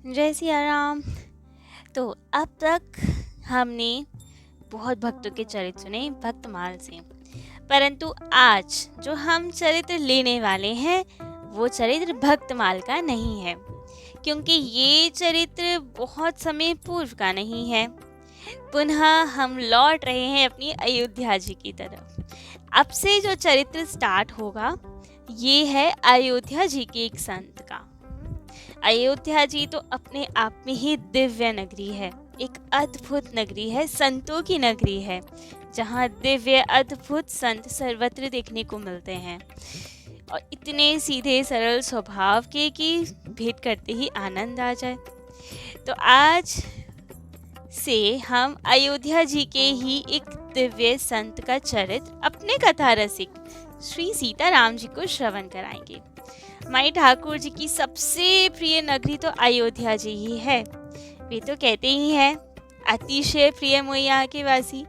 जय सिया राम। तो अब तक हमने बहुत भक्तों के चरित्र सुने भक्तमाल से, परंतु आज जो हम चरित्र लेने वाले हैं वो चरित्र भक्तमाल का नहीं है, क्योंकि ये चरित्र बहुत समय पूर्व का नहीं है। पुनः हम लौट रहे हैं अपनी अयोध्या जी की तरफ। अब से जो चरित्र स्टार्ट होगा ये है अयोध्या जी के एक संत का। अयोध्या जी तो अपने आप में ही दिव्य नगरी है, एक अद्भुत नगरी है, संतों की नगरी है, जहाँ दिव्य अद्भुत संत सर्वत्र देखने को मिलते हैं और इतने सीधे सरल स्वभाव के कि भेंट करते ही आनंद आ जाए। तो आज से हम अयोध्या जी के ही एक दिव्य संत का चरित्र अपने कथा रसिक श्री सीताराम जी को श्रवण कराएंगे। माई ठाकुर जी की सबसे प्रिय नगरी तो अयोध्या जी ही है। वे तो कहते ही हैं अतिशय प्रिय मोहि यहाँ के वासी।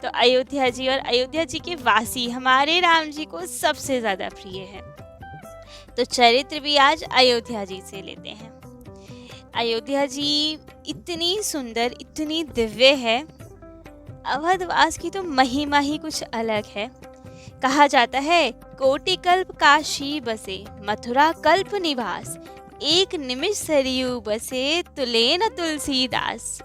तो अयोध्या जी और अयोध्या जी के वासी हमारे राम जी को सबसे ज्यादा प्रिय है। तो चरित्र भी आज अयोध्या जी से लेते हैं। अयोध्या जी इतनी सुंदर, इतनी दिव्य है। अवधवास की तो महिमा ही कुछ अलग है। कहा जाता है कोटि कल्प काशी बसे, मथुरा कल्प निवास, एक निमिष सरयू बसे, तुले न तुलसीदास।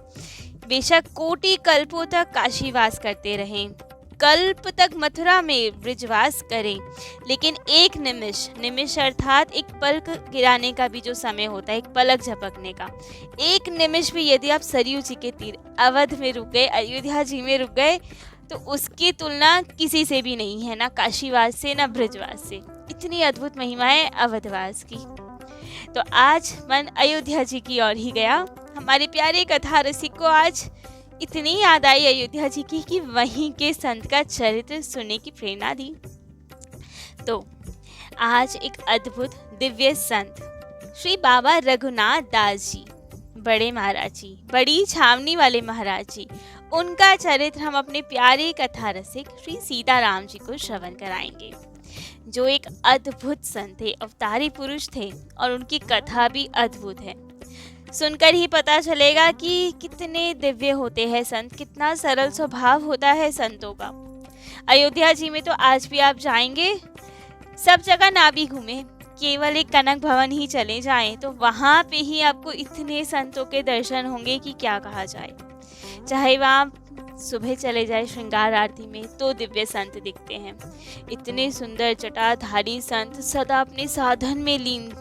बेशक कोटि कल्पों तक काशीवास करते रहें, कल्प तक मथुरा में ब्रिजवास करें, लेकिन एक निमिष अर्थात एक पलक गिराने का भी जो समय होता है, एक पलक झपकने का, एक निमिष भी यदि आप सरयू जी के तीर अवध में रुक गए, अयोध्या जी में रुक गए, तो उसकी तुलना किसी से भी नहीं है, ना काशीवास से ना ब्रजवास से। इतनी अद्भुत महिमा है अवधवास की। तो आज मन अयोध्या जी की ओर ही गया। हमारे प्यारे कथा रसिक को आज इतनी याद आई अयोध्या जी की कि वहीं के संत का चरित्र सुनने की प्रेरणा दी। तो आज एक अद्भुत दिव्य संत श्री बाबा रघुनाथ दास जी, बड़े महाराज जी, बड़ी छावनी वाले महाराज जी, उनका चरित्र हम अपने प्यारे कथा रसिक श्री सीताराम जी को श्रवण कराएंगे, जो एक अद्भुत संत थे, अवतारी पुरुष थे और उनकी कथा भी अद्भुत है। सुनकर ही पता चलेगा कि कितने दिव्य होते हैं संत, कितना सरल स्वभाव होता है संतों का। अयोध्या जी में तो आज भी आप जाएंगे, सब जगह ना भी घूमें, केवल एक कनक भवन ही चले जाएं तो वहाँ पे ही आपको इतने संतों के दर्शन होंगे कि क्या कहा जाए। चाहे वहाँ सुबह चले जाए श्रृंगार आरती में तो दिव्य संत दिखते हैं। इतने सुंदर जटाधारी संत सदा अपने साधन में लीन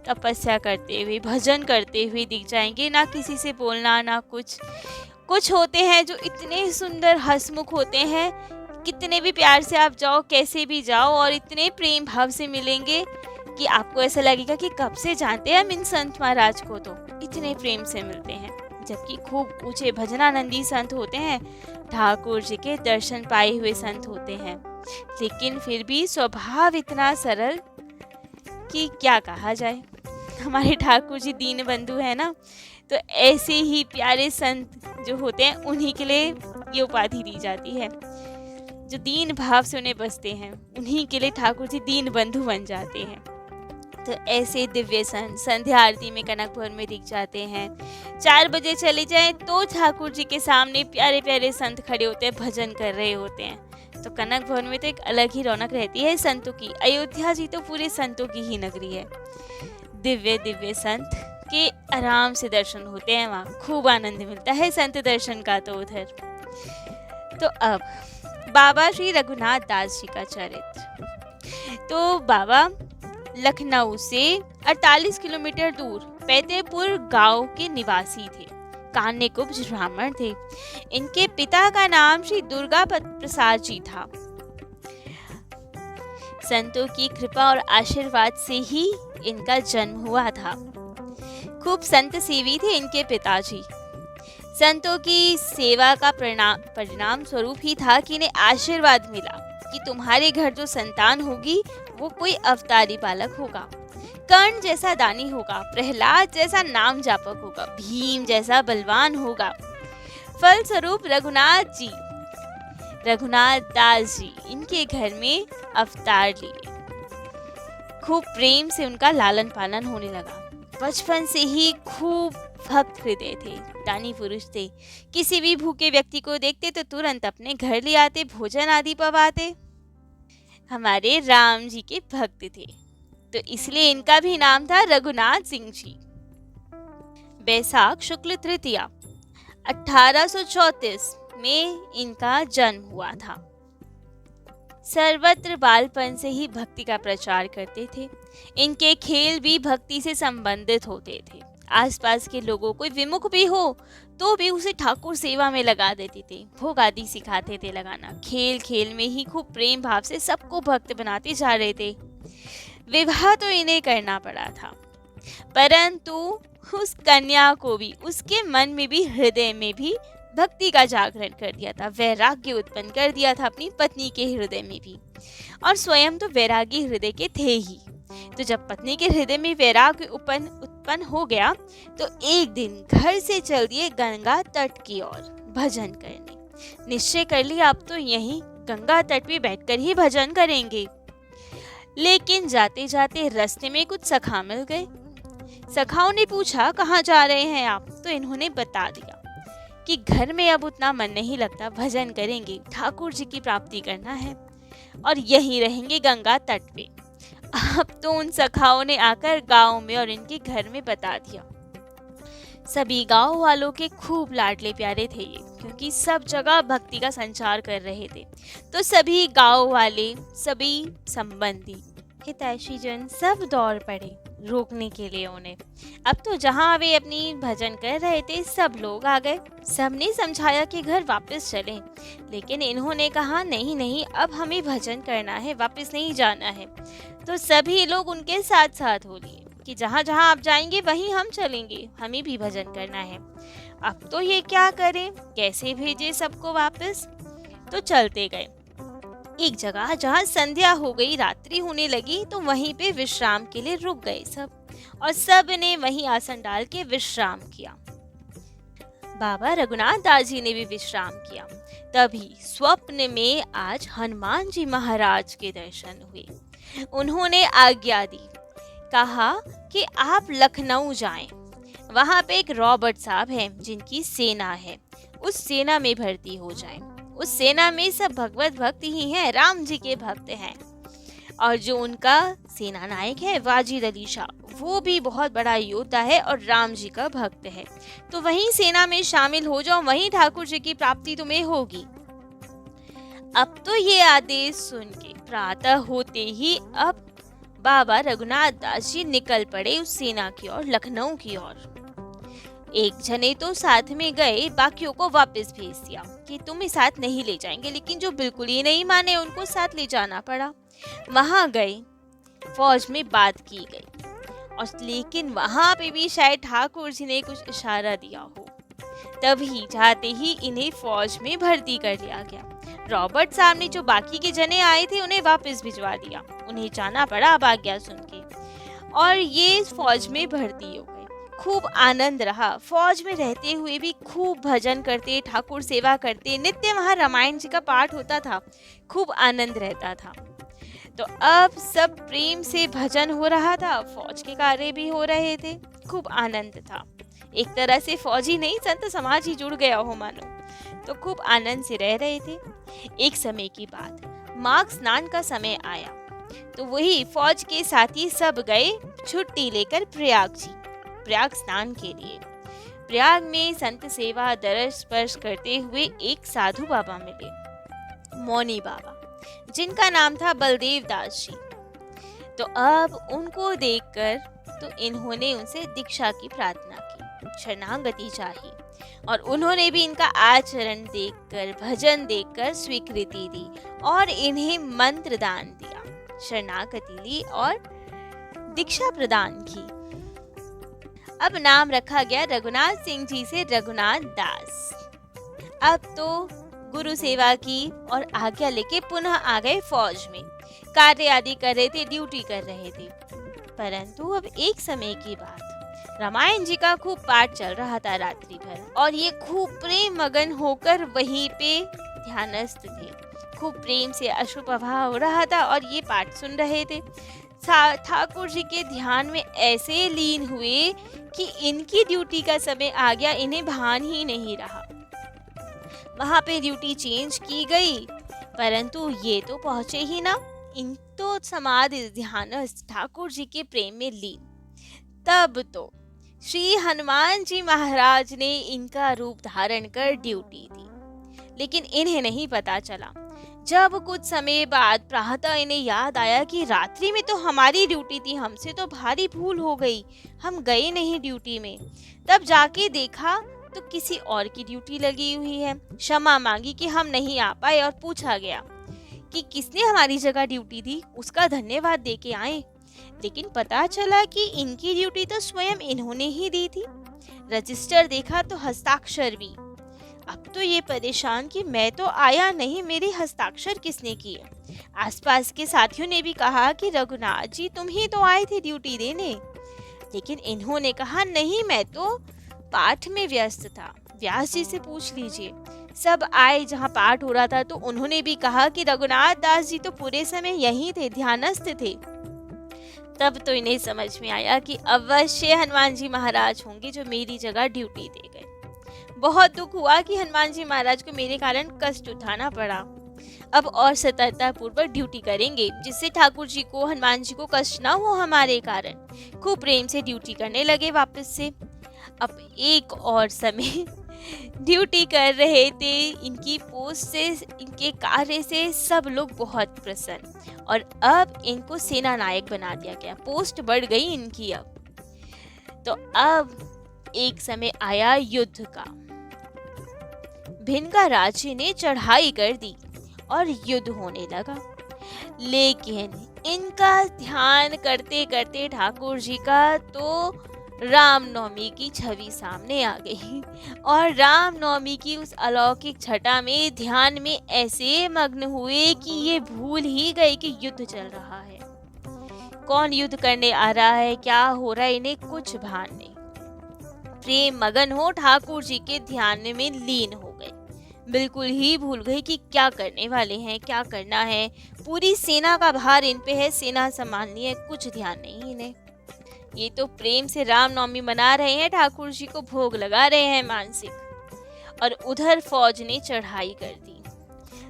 तपस्या करते हुए, भजन करते हुए दिख जाएंगे, ना किसी से बोलना ना कुछ होते हैं जो इतने सुंदर हंसमुख होते हैं, कितने भी प्यार से आप जाओ, कैसे भी जाओ, और इतने प्रेम भाव से मिलेंगे कि आपको ऐसा लगेगा कि कब से जानते हैं हम इन संत महाराज को, तो इतने प्रेम से मिलते हैं। जबकि खूब ऊंचे भजनानंदी संत होते हैं, ठाकुर जी के दर्शन पाए हुए संत होते हैं, लेकिन फिर भी स्वभाव इतना सरल कि क्या कहा जाए। हमारे ठाकुर जी दीन बंधु है ना, तो ऐसे ही प्यारे संत जो होते हैं उन्हीं के लिए ये उपाधि दी जाती है। जो दीन भाव से उन्हें बसते हैं उन्हीं के लिए ठाकुर जी दीन बंधु बन जाते हैं। तो ऐसे दिव्य संत संध्या आरती में कनक भवन में दिख जाते हैं। 4 बजे चले जाएं तो ठाकुर जी के सामने प्यारे प्यारे संत खड़े होते हैं, भजन कर रहे होते हैं। तो कनक भवन में तो एक अलग ही रौनक रहती है संतों की। अयोध्या जी तो पूरे संतों की ही नगरी है। दिव्य दिव्य संत के आराम से दर्शन होते हैं, वहाँ खूब आनंद मिलता है संत दर्शन का। तो उधर तो अब बाबा श्री रघुनाथ दास जी का चरित्र। तो बाबा लखनऊ से 48 किलोमीटर दूर पैतेपुर गांव के निवासी थे। कान्यकुब्ज ब्राह्मण थे। इनके पिता का नाम श्री दुर्गा प्रसाद जी था। संतों की कृपा और आशीर्वाद से ही इनका जन्म हुआ था। खूब संत सेवी थे इनके पिताजी। संतों की सेवा का परिणाम स्वरूप ही था कि इन्हें आशीर्वाद मिला कि तुम्हारे घर जो संतान होगी वो कोई अवतारी बालक होगा, कर्ण जैसा दानी होगा, प्रहलाद जैसा नाम जापक होगा, भीम जैसा बलवान होगा। फल स्वरूप रघुनाथ दास जी इनके घर में अवतार लिए। खूब प्रेम से उनका लालन पालन होने लगा। बचपन से ही खूब भक्त हृदय थे, दानी पुरुष थे। किसी भी भूखे व्यक्ति को देखते तो तुरंत अपने घर ले आते, भोजन आदि पवाते। हमारे राम जी के भक्त थे, तो इसलिए इनका भी नाम था रघुनाथ सिंह जी। बैसाख शुक्ल तृतीया 1834 में इनका जन्म हुआ था। सर्वत्र बालपन से ही भक्ति का प्रचार करते थे। इनके खेल भी भक्ति से संबंधित होते थे। आसपास के लोगों को विमुख भी हो तो भी उसे ठाकुर सेवा में लगा देते थे। भोग आदि सिखाते थे लगाना। खेल खेल में ही खूब प्रेम भाव से सबको भक्त बनाते जा रहे थे। विवाह तो इन्हें करना पड़ा था, परंतु उस कन्या को भी, उसके मन में भी, हृदय में भी भक्ति का जागरण कर दिया था। वैराग्य उत्पन्न कर दिया था अपनी पत्नी के हृदय में भी, और स्वयं तो वैरागी हृदय के थे ही। तो जब पत्नी के हृदय में वैराग्य उत्पन्न हो गया तो एक दिन घर से चल दिए गंगा तट की ओर भजन करने। निश्चय कर लिया अब तो यहीं गंगा तट पे बैठकर ही भजन करेंगे। लेकिन जाते जाते रास्ते में कुछ सखा मिल गए। सखाओं ने पूछा, कहाँ जा रहे हैं आप? तो इन्होंने बता दिया कि घर में अब उतना मन नहीं लगता, भजन करेंगे, ठाकुर जी की प्राप्ति करना है और यहीं रहेंगे गंगा तट पे। अब तो उन सखाओं ने आकर गांव में और इनके घर में बता दिया। सभी गांव वालों के खूब लाडले प्यारे थे ये, क्योंकि सब जगह भक्ति का संचार कर रहे थे। तो सभी गांव वाले, सभी संबंधी, हितैषी जन सब दौड़ पड़े रोकने के लिए उन्हें। अब तो जहाँ वे अपनी भजन कर रहे थे सब लोग आ गए। सबने समझाया कि घर वापस चलें, लेकिन इन्होंने कहा नहीं नहीं, अब हमें भजन करना है, वापस नहीं जाना है। तो सभी लोग उनके साथ साथ हो लिए कि जहाँ जहाँ आप जाएंगे वहीं हम चलेंगे, हमें भी भजन करना है। अब तो ये क्या करें, कैसे भेजे सबको वापस? तो चलते गए। एक जगह जहाँ संध्या हो गई, रात्रि होने लगी, तो वहीं पे विश्राम के लिए रुक गए सब, और सब ने वहीं आसन डाल के विश्राम किया। बाबा रघुनाथ दास जी ने भी विश्राम किया। तभी स्वप्न में आज हनुमान जी महाराज के दर्शन हुए। उन्होंने आज्ञा दी, कहा कि आप लखनऊ जाएं, वहां पे एक रॉबर्ट साहब हैं जिनकी सेना है, उस सेना में भर्ती हो जाएं। उस सेना में सब भगवत भक्त ही हैं, राम जी के भक्त हैं। और जो उनका सेना नायक है वाजिद अली शाह, वो भी बहुत बड़ा योद्धा है और राम जी का भक्त है। तो वहीं सेना में शामिल हो जाओ, वहीं ठाकुर जी की प्राप्ति तुम्हें होगी। अब तो ये आदेश सुन के प्रातः होते ही अब बाबा रघुनाथ दास जी निकल पड़े उस सेना की ओर, लखनऊ की ओर। एक जने तो साथ में गए, बाकियों को वापस भेज दिया कि तुम्हें साथ नहीं ले जाएंगे, लेकिन जो बिल्कुल ही नहीं माने उनको साथ ले जाना पड़ा। वहां गए, फौज में बात की गई, और लेकिन वहां पे भी शायद ठाकुर जी ने कुछ इशारा दिया हो, तभी जाते ही इन्हें फौज में भर्ती कर लिया गया। रॉबर्ट साहब ने जो बाकी के जने आए थे उन्हें वापस भिजवा दिया, उन्हें जाना पड़ा अब आज्ञा सुन के, और ये फौज में भर्ती हो गए। खूब आनंद रहा, फौज में रहते हुए भी खूब भजन करते, ठाकुर सेवा करते, नित्य वहाँ रामायण जी का पाठ होता था, खूब आनंद रहता था। तो अब सब प्रेम से भजन हो रहा था, फौज के कार्य भी हो रहे थे, खूब आनंद था। एक तरह से फौजी नहीं, संत समाज ही जुड़ गया हो मानो। तो खूब आनंद से रह रहे थे। एक समय की बात, माघ स्नान का समय आया, तो वही फौज के साथी सब गए छुट्टी लेकर प्रयाग स्नान के लिए। प्रयाग में संत सेवा दर्श स्पर्श करते हुए एक साधु बाबा मिले, मौनी बाबा, जिनका नाम था बलदेव दास जी। तो अब उनको देखकर तो इन्होंने उनसे दीक्षा की प्रार्थना की, शरणागति चाही, और उन्होंने भी इनका आचरण देखकर, भजन देखकर स्वीकृति दी और इन्हें मंत्र दान दिया, शरणागति ली और दीक्षा प्रदान की। अब नाम रखा गया रघुनाथ सिंह जी से रघुनाथ दास। अब तो गुरु सेवा की और आज्ञा लेके पुनः आ गए फौज में, कार्य आदि कर रहे थे, ड्यूटी कर रहे थे। परंतु अब एक समय की बात, रामायण जी का खूब पाठ चल रहा था रात्रि भर, और ये खूब प्रेम मगन होकर वहीं पे ध्यानस्थ थे। खूब प्रेम से अश्रुप्रवाह हो रहा था और ये पाठ सुन रहे थे। ठाकुर जी के ध्यान में ऐसे लीन हुए कि इनकी ड्यूटी का समय आ गया, इन्हें भान ही नहीं रहा। वहां पे ड्यूटी चेंज की गई, परंतु ये तो पहुंचे ही ना। इन तो समाधि ध्यान ठाकुर जी के प्रेम में लीन। तब तो श्री हनुमान जी महाराज ने इनका रूप धारण कर ड्यूटी दी, लेकिन इन्हें नहीं पता चला। जब कुछ समय बाद प्रातः इन्हें याद आया कि रात्रि में तो हमारी ड्यूटी थी, हमसे तो भारी भूल हो गई, हम गए नहीं ड्यूटी में। तब जाके देखा तो किसी और की ड्यूटी लगी हुई है। क्षमा मांगी कि हम नहीं आ पाए और पूछा गया कि किसने हमारी जगह ड्यूटी दी, उसका धन्यवाद दे के आए। लेकिन पता चला कि इनकी ड्यूटी तो स्वयं इन्होंने ही दी थी। रजिस्टर देखा तो हस्ताक्षर भी। अब तो ये परेशान कि मैं तो आया नहीं, मेरे हस्ताक्षर किसने किए। आसपास के साथियों ने भी कहा कि रघुनाथ जी तुम ही तो आए थे ड्यूटी देने, लेकिन इन्होंने कहा नहीं, मैं तो पाठ में व्यस्त था, व्यास जी से पूछ लीजिए। सब आए जहाँ पाठ हो रहा था तो उन्होंने भी कहा कि रघुनाथ दास जी तो पूरे समय यहीं थे, ध्यानस्थ थे। तब तो इन्हें समझ में आया कि अवश्य हनुमान जी महाराज होंगे जो मेरी जगह ड्यूटी दे गए। बहुत दुख हुआ कि हनुमान जी महाराज को मेरे कारण कष्ट उठाना पड़ा। अब और सतर्कता पूर्वक ड्यूटी करेंगे, जिससे ठाकुर जी को, हनुमान जी को कष्ट ना हो हमारे कारण। खूब प्रेम से ड्यूटी करने लगे वापस से। अब एक और समय ड्यूटी कर रहे थे। इनकी पोस्ट से, इनके कार्य से सब लोग बहुत प्रसन्न, और अब इनको सेना नायक बना दिया गया, पोस्ट बढ़ गई इनकी। अब तो अब एक समय आया युद्ध का। भिन्न का राज्य ने चढ़ाई कर दी और युद्ध होने लगा। लेकिन इनका ध्यान करते करते ठाकुर जी का तो रामनवमी की छवि सामने आ गई, और रामनवमी की उस अलौकिक छटा में ध्यान में ऐसे मग्न हुए कि ये भूल ही गए कि युद्ध चल रहा है। कौन युद्ध करने आ रहा है, क्या हो रहा है, इन्हें कुछ भान नहीं। प्रेम मगन हो ठाकुर जी के ध्यान में लीन हो गए। बिल्कुल ही भूल गए कि क्या करने वाले हैं, क्या करना है। पूरी सेना का भार इन पे है, सेना संभालनी है, कुछ ध्यान नहीं इन्हें। ये तो प्रेम से रामनवमी मना रहे हैं, ठाकुर जी को भोग लगा रहे हैं मानसिक, और उधर फौज ने चढ़ाई कर दी।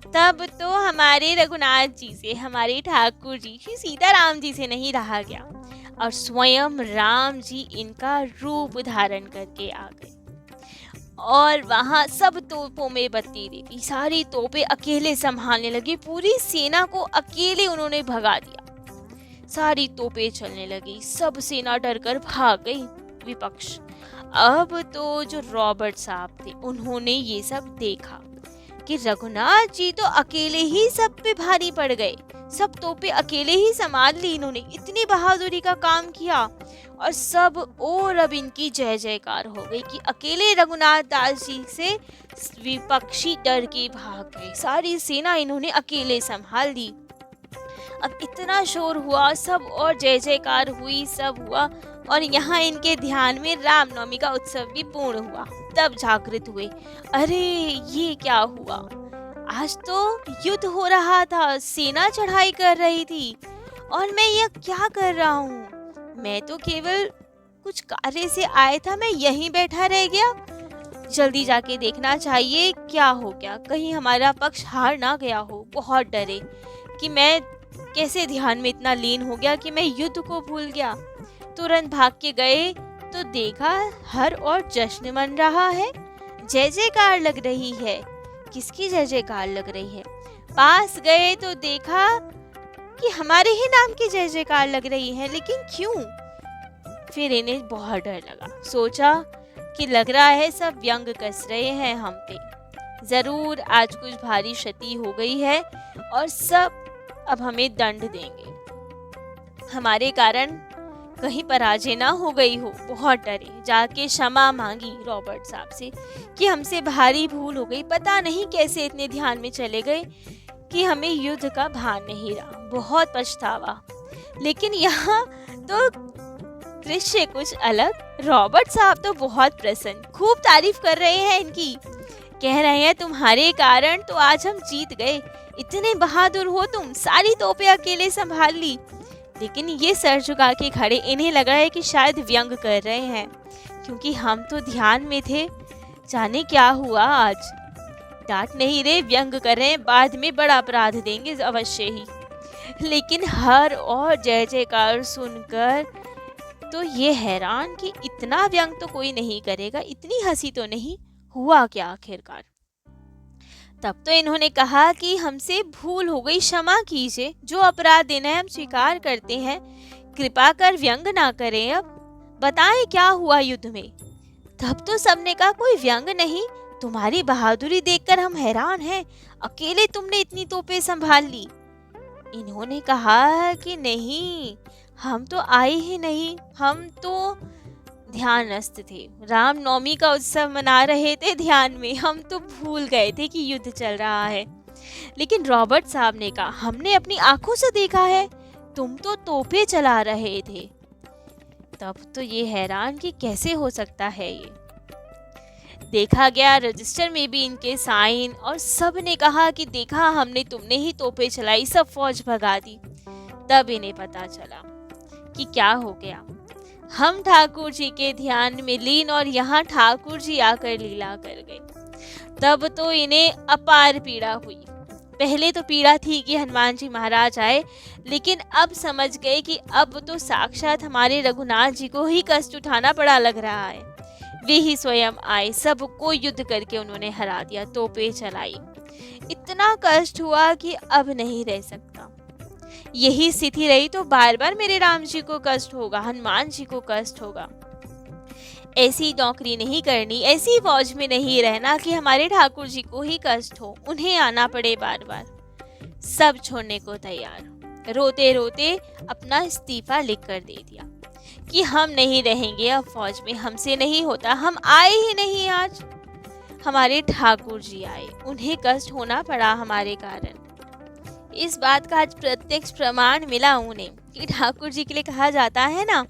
तब तो हमारे रघुनाथ जी से, हमारे ठाकुर जी, श्री सीताराम जी से नहीं रहा गया, और स्वयं राम जी इनका रूप धारण करके आ गए। और वहां सब तोपों में बत्ती देती, सारी तोपें अकेले संभालने लगे, पूरी सेना को अकेले उन्होंने भगा दिया। सारी तोपें चलने लगी, सब सेना डर कर भाग गई विपक्ष। अब तो जो रॉबर्ट साहब थे, उन्होंने ये सब देखा कि रघुनाथ जी तो अकेले ही सब पे भारी पड़ गए, सब तोपें अकेले ही संभाल ली इन्होंने, इतनी बहादुरी का काम किया। और सब और अब इनकी जय जयकार हो गई कि अकेले रघुनाथ दास जी से विपक्षी डर के भाग गए, सारी सेना इन्होंने अकेले संभाल ली। अब इतना शोर हुआ, सब और जय जयकार हुई, सब हुआ, और यहाँ इनके ध्यान में रामनवमी का उत्सव भी पूर्ण हुआ। तब जागृत हुए, अरे ये क्या हुआ, आज तो युद्ध हो रहा था, सेना चढ़ाई कर रही थी, और मैं ये क्या कर रहा हूँ। मैं तो केवल कुछ कार्य से आया था, मैं यहीं बैठा रह गया। जल्दी जाके देखना चाहिए क्या हो गया, कहीं हमारा पक्ष हार ना गया हो। बहुत डरे कि मैं कैसे ध्यान में इतना लीन हो गया कि मैं युद्ध को भूल गया। तुरंत भाग के गए तो देखा हर और जश्न मन रहा है, जय जयकार लग रही है। किसकी जय जयकार लग रही है? पास गए तो देखा कि हमारे ही नाम की जय जयकार लग रही है, लेकिन क्यों? फिर इन्हें बहुत डर लगा, सोचा कि लग रहा है सब व्यंग कस रहे हैं हम पे, जरूर आज कुछ भारी क्षति हो गई है और सब अब हमें दंड देंगे, हमारे कारण कहीं पराजय ना हो गई हो। बहुत डरे, जाके क्षमा मांगी रॉबर्ट साहब से कि हमसे भारी भूल हो गई, पता नहीं कैसे इतने ध्यान में चले गए कि हमें युद्ध का भान नहीं रहा, बहुत पछतावा। लेकिन यहाँ तो दृश्य कुछ अलग। रॉबर्ट साहब तो बहुत प्रसन्न, खूब तारीफ कर रहे हैं इनकी, कह रहे हैं तुम्हारे कारण तो आज हम जीत गए, इतने बहादुर हो तुम, सारी तोपें अकेले संभाल ली। लेकिन ये सर झुका के खड़े, इन्हें लग रहा है कि शायद व्यंग कर रहे हैं, क्योंकि हम तो ध्यान में थे। जाने क्या हुआ आज। डांट नहीं रहे, व्यंग कर रहे हैं, बाद में बड़ा अपराध देंगे अवश्य ही। लेकिन हर और जय जयकार सुनकर तो ये हैरान कि इतना व्यंग तो कोई नहीं करेगा, इतनी हंसी तो नहीं। हुआ क्या आखिरकार। तब तो इन्होंने कहा कि हमसे भूल हो गई, क्षमा कीजिए, जो अपराध देना है हम स्वीकार करते हैं, कृपा कर व्यंग ना करें। अब बताएं क्या हुआ युद्ध में। तब तो सबने कहा कोई व्यंग नहीं, तुम्हारी बहादुरी देखकर हम हैरान हैं, अकेले तुमने इतनी तोपें संभाल ली। इन्होंने कहा कि नहीं, हम तो आए ही नहीं, हम तो ध्यानस्थ थे, रामनवमी का उत्सव मना रहे थे ध्यान में, हम तो भूल गए थे कि युद्ध चल रहा है। लेकिन रॉबर्ट साहब ने कहा हमने अपनी आंखों से देखा है, तुम तो तोपें चला रहे थे। तब तो ये हैरान कि कैसे हो सकता है ये। देखा गया रजिस्टर में भी इनके साइन, और सब ने कहा कि देखा हमने, तुमने ही तोपें चलाई, सब फौज भगा दी। तब इन्हें पता चला कि क्या हो गया। हम ठाकुर जी के ध्यान में लीन और यहाँ ठाकुर जी आकर लीला कर गए। तब तो इन्हें अपार पीड़ा हुई। पहले तो पीड़ा थी कि हनुमान जी महाराज आए, लेकिन अब समझ गए कि अब तो साक्षात हमारे रघुनाथ जी को ही कष्ट उठाना पड़ा लग रहा है। वे ही स्वयं आए, सबको युद्ध करके उन्होंने हरा दिया, तोपें चलाई। इतना कष्ट हुआ कि अब नहीं रह सकता। यही स्थिति रही तो बार बार मेरे राम जी को कष्ट होगा, हनुमान जी को कष्ट होगा। ऐसी नौकरी नहीं करनी, ऐसी फौज में नहीं रहना कि हमारे ठाकुर जी को ही कष्ट हो, उन्हें आना पड़े बार बार। सब छोड़ने को तैयार, रोते रोते अपना इस्तीफा लिख कर दे दिया कि हम नहीं रहेंगे अब फौज में, हमसे नहीं होता, हम आए ही नहीं आज। हमारे ठाकुर जी आए, उन्हें कष्ट होना पड़ा हमारे कारण। इस बात का आज प्रत्यक्ष प्रमाण मिला उन्हें कि ठाकुर जी के लिए कहा जाता है ना,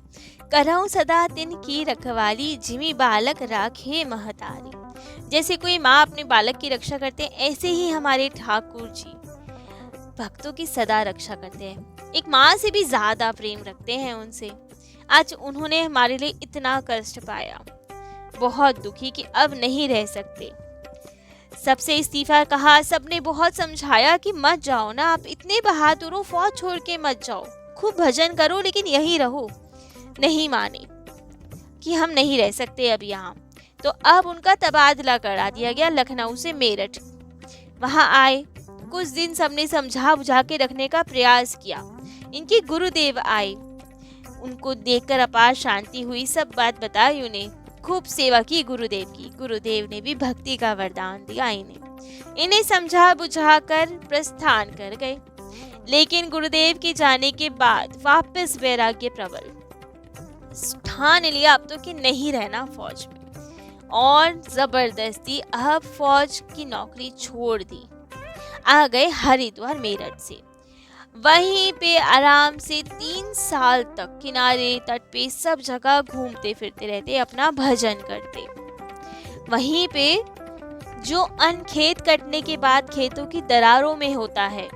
करहूं सदा तिन की रखवाली, जिमी बालक राखे महतारी। जैसे कोई माँ अपने बालक की रक्षा करते हैं, ऐसे ही हमारे ठाकुर जी भक्तों की सदा रक्षा करते हैं, एक माँ से भी ज्यादा प्रेम रखते हैं उनसे। आज उन्होंने हमारे लिए इतना कष्ट पाया, बहुत दुखी कि अब नहीं रह सकते। सबसे इस्तीफा कहा, सबने बहुत समझाया कि मत जाओ ना, आप इतने बहादुर हो, फौज छोड़ के मत जाओ, खूब भजन करो लेकिन यहीं रहो। नहीं माने कि हम नहीं रह सकते अब यहाँ। तो अब उनका तबादला करा दिया गया लखनऊ से मेरठ। वहाँ आए, कुछ दिन सबने समझा बुझा के रखने का प्रयास किया। इनके गुरुदेव आए, उनको देखकर अपार शांति हुई, सब बात बताई उन्हें, खूब सेवा की गुरुदेव की। गुरुदेव ने भी भक्ति का वरदान दिया इन्हें समझा बुझा कर प्रस्थान कर गए। लेकिन गुरुदेव के जाने के बाद वापस वैराग्य प्रबल, ठान लिया अब तो कि नहीं रहना फौज में, और जबरदस्ती अब फौज की नौकरी छोड़ दी। आ गए हरिद्वार मेरठ से। वहीं पे आराम से 3 साल तक किनारे तट पे सब जगह घूमते फिरते रहते, अपना भजन करते। वहीं पे जो अन्न खेत कटने के बाद खेतों की दरारों में होता है,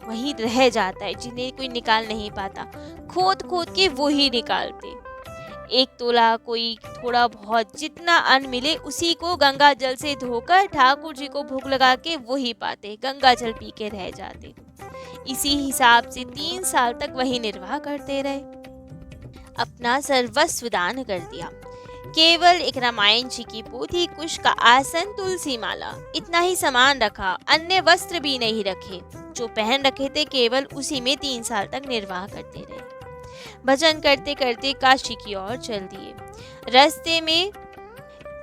वहीं रह जाता है, जिन्हें कोई निकाल नहीं पाता, खोद खोद के वो ही निकालते। 1 तोला, कोई थोड़ा बहुत, जितना अन्न मिले उसी को गंगा जल से धोकर ठाकुर जी को भोग लगा के वही पाते, गंगा जल पी के रह जाते। इसी हिसाब से 3 साल तक वही निर्वाह करते रहे। अपना सर्वस्व दान कर दिया। केवल एक रामायण जी की पोथी, कुश का आसन, तुलसी माला, इतना ही सामान रखा, अन्य वस्त्र भी नहीं रखे। जो पहन रखे थे केवल उसी में 3 साल तक निर्वाह करते रहे। भजन करते करते काशी की ओर चल दिए। रास्ते में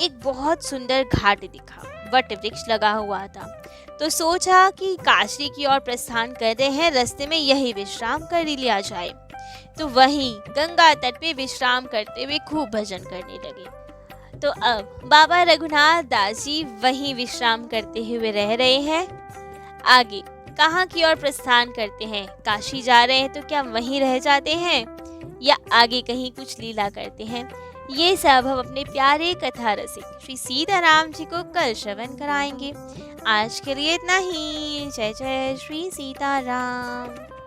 एक बहुत सुंदर घाट दिखा, वट वृक्ष लगा हुआ था, तो सोचा कि काशी की ओर प्रस्थान कर रहे हैं, रास्ते में यही विश्राम कर लिया जाए। तो वहीं गंगा तट पे विश्राम करते हुए खूब भजन करने लगे। तो अब बाबा रघुनाथ दास जी वहीं विश्राम करते हुए रह रहे हैं। आगे कहाँ की ओर प्रस्थान करते हैं? काशी जा रहे हैं तो क्या वहीं रह जाते हैं या आगे कहीं कुछ लीला करते हैं? ये सब हम अपने प्यारे कथा रसिक श्री सीताराम जी को कल श्रवण कराएंगे। आज के लिए इतना ही। जय जय श्री सीताराम।